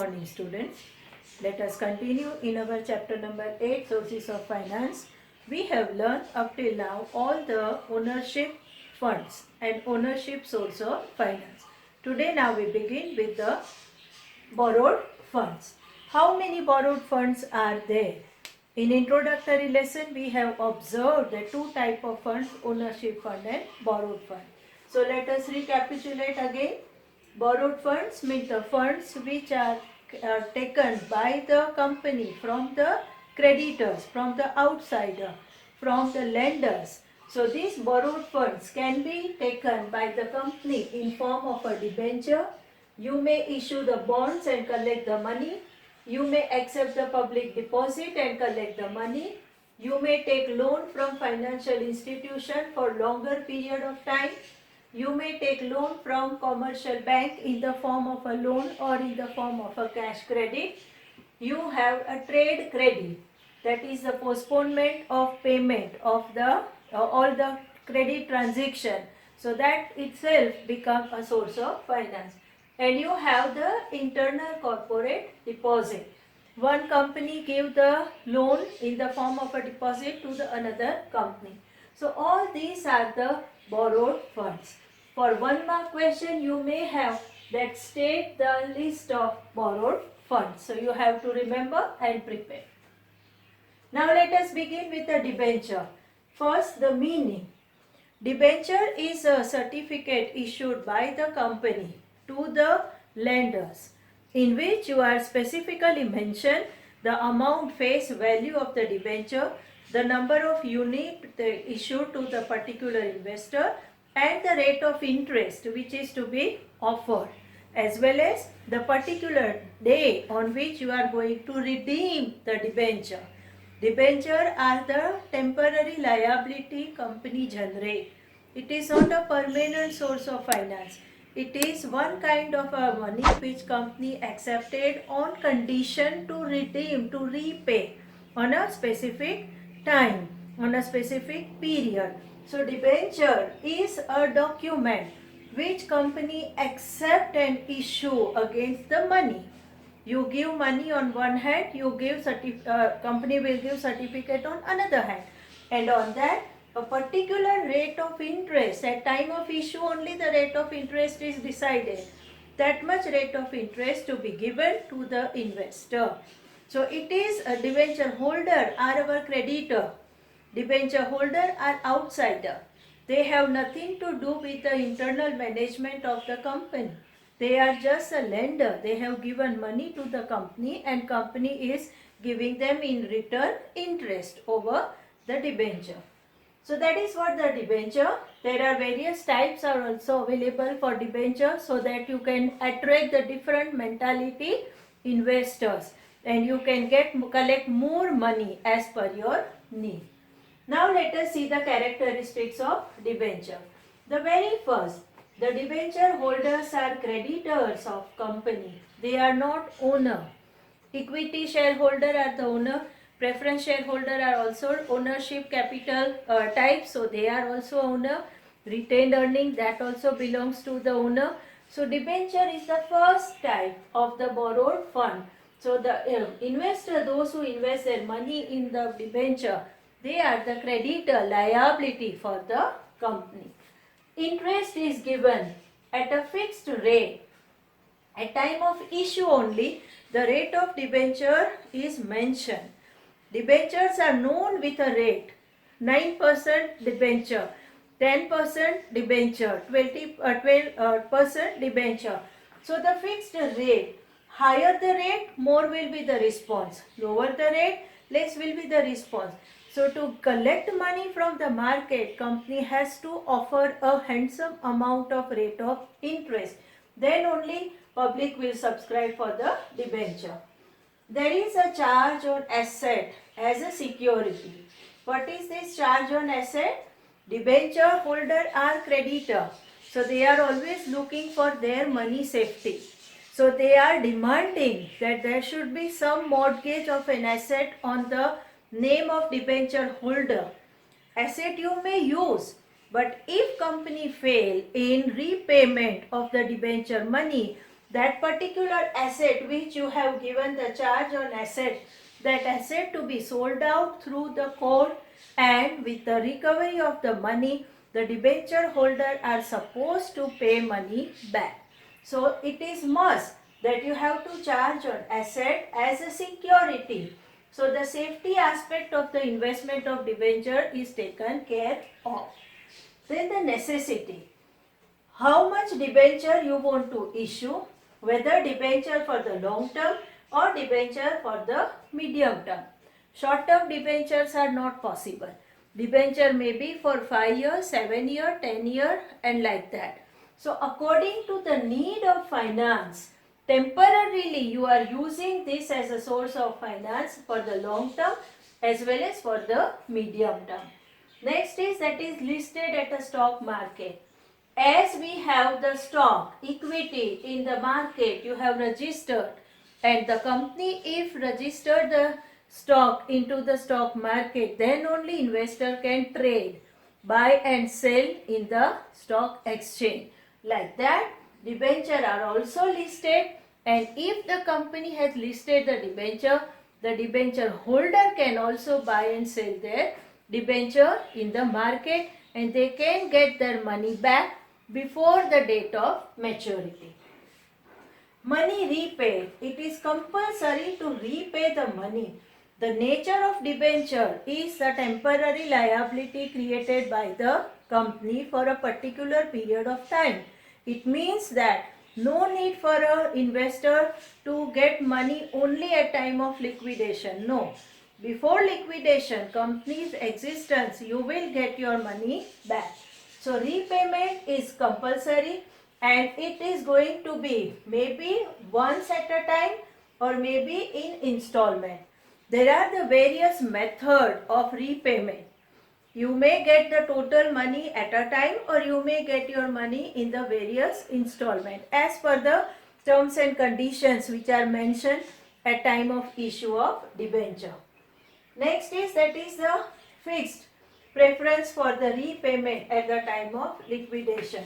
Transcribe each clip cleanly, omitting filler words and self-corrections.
morning, students. Let us continue in our chapter number 8, Sources of Finance. We have learned up till now all the ownership funds and ownership source of finance. Today now we begin with the borrowed funds. How many borrowed funds are there? In introductory lesson we have observed the two type of funds, ownership fund and borrowed fund. So let us recapitulate again. Borrowed funds mean the funds which are taken by the company from the creditors, from the outsider, from the lenders. So these borrowed funds can be taken by the company in form of a debenture. You may issue the bonds and collect the money. You may accept the public deposit and collect the money. You may take loan from financial institution for longer period of time. You may take loan from commercial bank in the form of a loan or in the form of a cash credit. You have a trade credit, that is the postponement of payment of the all the credit transaction. So that itself becomes a source of finance. And you have the internal corporate deposit. One company gave the loan in the form of a deposit to the another company. So all these are the borrowed funds. For one mark question you may have that state the list of borrowed funds. So you have to remember and prepare. Now let us begin with the debenture. First, the meaning. Debenture is a certificate issued by the company to the lenders in which you are specifically mentioned the amount face value of the debenture, the number of units issued to the particular investor, and the rate of interest which is to be offered, as well as the particular day on which you are going to redeem the debenture. Debenture are the temporary liability company generate. It is not a permanent source of finance. It is one kind of a money which company accepted on condition to redeem, to repay on a specific time, on a specific period. So debenture is a document which company accept and issue against the money. You give money on one hand, you give company will give certificate on another hand, and on that a particular rate of interest at time of issue only the rate of interest is decided. That much rate of interest to be given to the investor. So it is a debenture holder are our creditor. Debenture holder are outsider. They have nothing to do with the internal management of the company. They are just a lender. They have given money to the company and company is giving them in return interest over the debenture. So that is what the debenture. There are various types are also available for debenture so that you can attract the different mentality investors and you can collect more money as per your need. Now let us see the characteristics of debenture. The very first, the debenture holders are creditors of company. They are not owner. Equity shareholder are the owner. Preference shareholder are also ownership capital type. So they are also owner. Retained earning that also belongs to the owner. So debenture is the first type of the borrowed fund. So the investor, those who invest their money in the debenture, they are the creditor liability for the company. Interest is given at a fixed rate. At time of issue only, the rate of debenture is mentioned. Debentures are known with a rate. 9% debenture, 10% debenture, 12% debenture. So the fixed rate, higher the rate, more will be the response. Lower the rate, less will be the response. So to collect money from the market, company has to offer a handsome amount of rate of interest. Then only public will subscribe for the debenture. There is a charge on asset as a security. What is this charge on asset? Debenture holder are creditor. So they are always looking for their money safety. So they are demanding that there should be some mortgage of an asset on the name of debenture holder. Asset you may use, but if company fail in repayment of the debenture money, that particular asset which you have given the charge on asset, that asset to be sold out through the court, and with the recovery of the money, the debenture holder are supposed to pay money back. So it is must that you have to charge on asset as a security. So the safety aspect of the investment of debenture is taken care of. Then the necessity. How much debenture you want to issue, whether debenture for the long term or debenture for the medium term. Short term debentures are not possible. Debenture may be for 5 years, 7 years, 10 years and like that. So according to the need of finance, temporarily you are using this as a source of finance for the long term as well as for the medium term. Next is that is listed at a stock market. As we have the stock, equity in the market, you have registered, and the company if registered the stock into the stock market, then only investor can trade, buy and sell in the stock exchange. Like that, debenture are also listed, and if the company has listed the debenture holder can also buy and sell their debenture in the market, and they can get their money back before the date of maturity. Money repaid. It is compulsory to repay the money. The nature of debenture is a temporary liability created by the company for a particular period of time. It means that no need for an investor to get money only at time of liquidation. No. Before liquidation, company's existence, you will get your money back. So repayment is compulsory, and it is going to be maybe once at a time or maybe in installment. There are the various methods of repayment. You may get the total money at a time or you may get your money in the various installment as per the terms and conditions which are mentioned at time of issue of debenture. Next is that is the fixed preference for the repayment at the time of liquidation.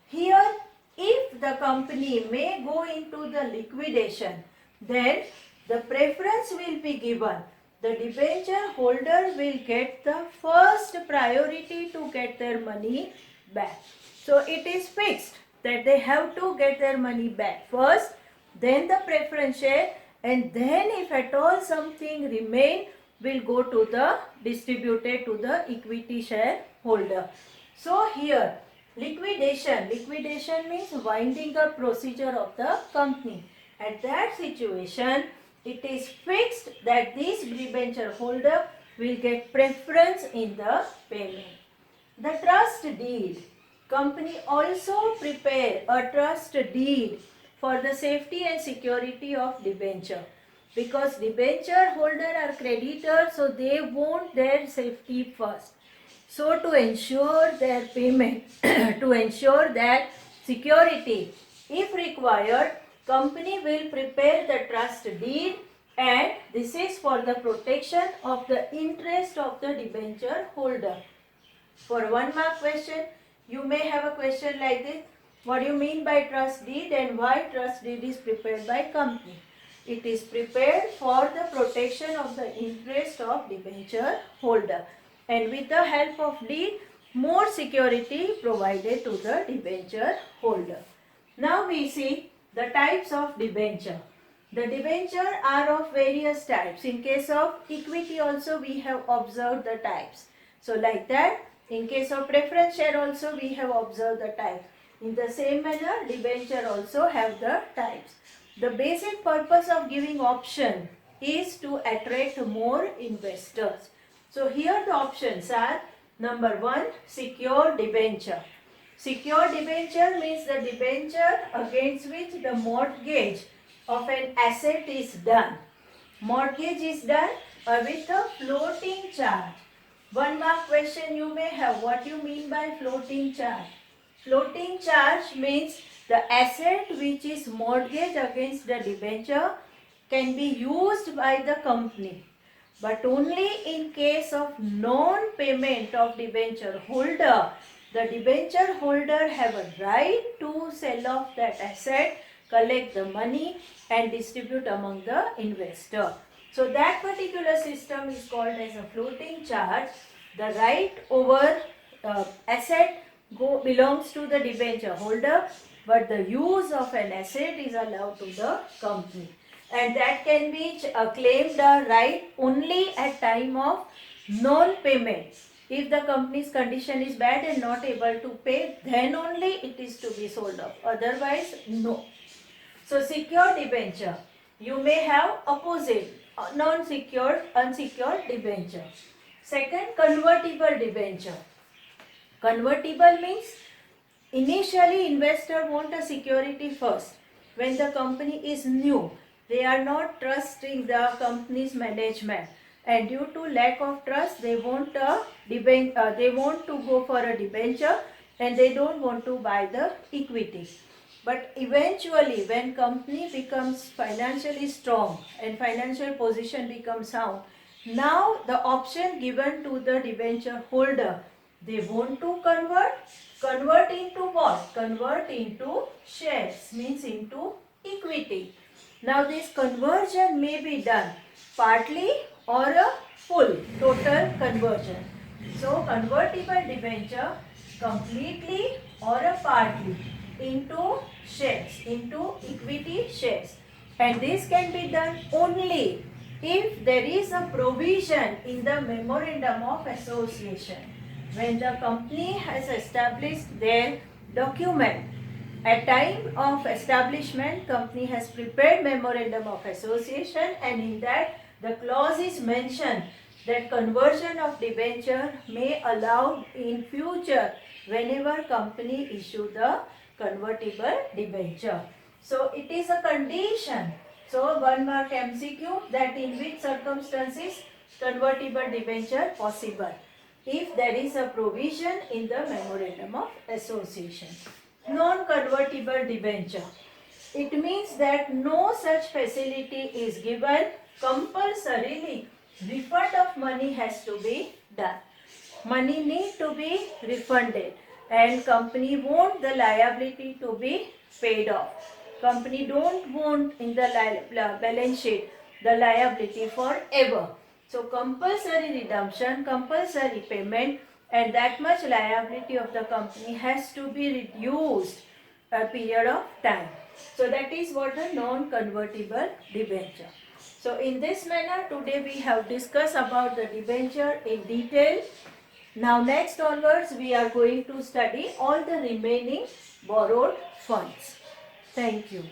Here, if the company may go into the liquidation, then the preference will be given. The debenture holder will get the first priority to get their money back. So it is fixed that they have to get their money back first, then the preference share, and then if at all something remain, will go to the distributed to the equity shareholder. So here liquidation means winding up procedure of the company. At that situation, it is fixed that this debenture holder will get preference in the payment. The trust deed. Company also prepare a trust deed for the safety and security of debenture. Because debenture holder are creditors, so they want their safety first. So to ensure their payment, to ensure their security, if required, company will prepare the trust deed, and this is for the protection of the interest of the debenture holder. For 1 mark question, you may have a question like this: what do you mean by trust deed and why trust deed is prepared by company? It is prepared for the protection of the interest of debenture holder, and with the help of deed, more security provided to the debenture holder. Now we see the types of debenture. The debenture are of various types. In case of equity also we have observed the types. So like that, in case of preference share also we have observed the types. In the same manner, debenture also have the types. The basic purpose of giving option is to attract more investors. So here the options are: number 1, secure debenture. Secure debenture means the debenture against which the mortgage of an asset is done. Mortgage is done with a floating charge. 1 mark question you may have: what you mean by floating charge? Floating charge means the asset which is mortgaged against the debenture can be used by the company, but only in case of non-payment of debenture holder, the debenture holder have a right to sell off that asset collect the money and distribute among the investor. So that particular system is called as a floating charge. The right over asset belongs to the debenture holder, but the use of an asset is allowed to the company, and that can be claimed a right only at time of non-payment. If the company's condition is bad and not able to pay, then only it is to be sold off. Otherwise, no. So secured debenture, you may have opposite, non-secured, unsecured debenture. Second, convertible debenture. Convertible means initially investor want a security first. When the company is new, they are not trusting the company's management, and due to lack of trust, they want to go for a debenture, and they don't want to buy the equity. But eventually, when company becomes financially strong and financial position becomes sound, now the option given to the debenture holder, they want to convert into what? Convert into shares, means into equity. Now this conversion may be done partly or a full, total conversion. So convertible debenture completely or a partly into shares, into equity shares. And this can be done only if there is a provision in the memorandum of association. When the company has established their document, at time of establishment, company has prepared memorandum of association, and in that the clause is mentioned that conversion of debenture may allow in future whenever company issue the convertible debenture. So it is a condition. So 1 mark MCQ, that in which circumstances convertible debenture possible, if there is a provision in the memorandum of association. Non-convertible debenture. It means that no such facility is given. Compulsorily, refund of money has to be done. Money need to be refunded, and company want the liability to be paid off. Company don't want in the balance sheet the liability forever. So compulsory redemption, compulsory payment, and that much liability of the company has to be reduced a period of time. So that is what the non-convertible debenture. So in this manner, today we have discussed about the debenture in detail. Now next onwards, we are going to study all the remaining borrowed funds. Thank you.